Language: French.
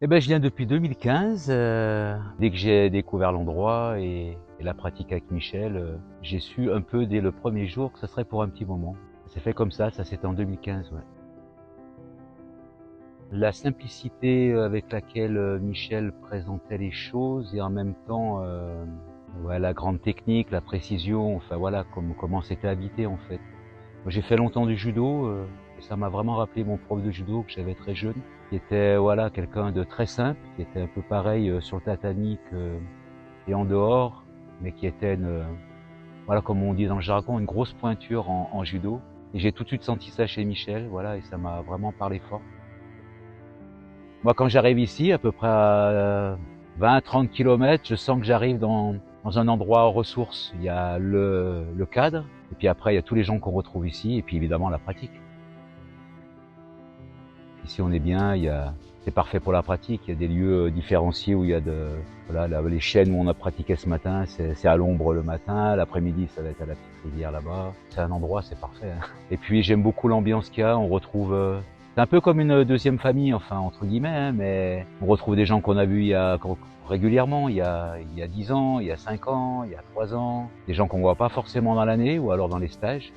Eh ben, je viens depuis 2015. Dès que j'ai découvert l'endroit et la pratique avec Michel, j'ai su un peu dès le premier jour que ça serait pour un petit moment. C'est fait comme ça s'est en 2015, ouais. La simplicité avec laquelle Michel présentait les choses et en même temps, ouais, la grande technique, la précision, enfin voilà, comment c'était habité en fait. Moi, j'ai fait longtemps du judo et ça m'a vraiment rappelé mon prof de judo que j'avais très jeune, qui était voilà quelqu'un de très simple, qui était un peu pareil sur le tatami et en dehors, mais qui était voilà comme on dit dans le jargon, une grosse pointure en judo. Et j'ai tout de suite senti ça chez Michel, voilà, et ça m'a vraiment parlé fort. Moi, quand j'arrive ici, à peu près à 20-30 km, je sens que j'arrive dans un endroit aux ressources. Il y a le cadre, et puis après, il y a tous les gens qu'on retrouve ici, et puis évidemment la pratique. Ici, on est bien, c'est parfait pour la pratique. Il y a des lieux différenciés où il y a voilà, les chaînes où on a pratiqué ce matin, c'est à l'ombre le matin. L'après-midi, ça va être à la petite rivière là-bas. C'est un endroit, c'est parfait, hein. Et puis, j'aime beaucoup l'ambiance qu'il y a. On retrouve, c'est un peu comme une deuxième famille, enfin, entre guillemets, hein, mais on retrouve des gens qu'on a vus régulièrement, il y a 10 ans, il y a 5 ans, il y a 3 ans. Des gens qu'on voit pas forcément dans l'année ou alors dans les stages.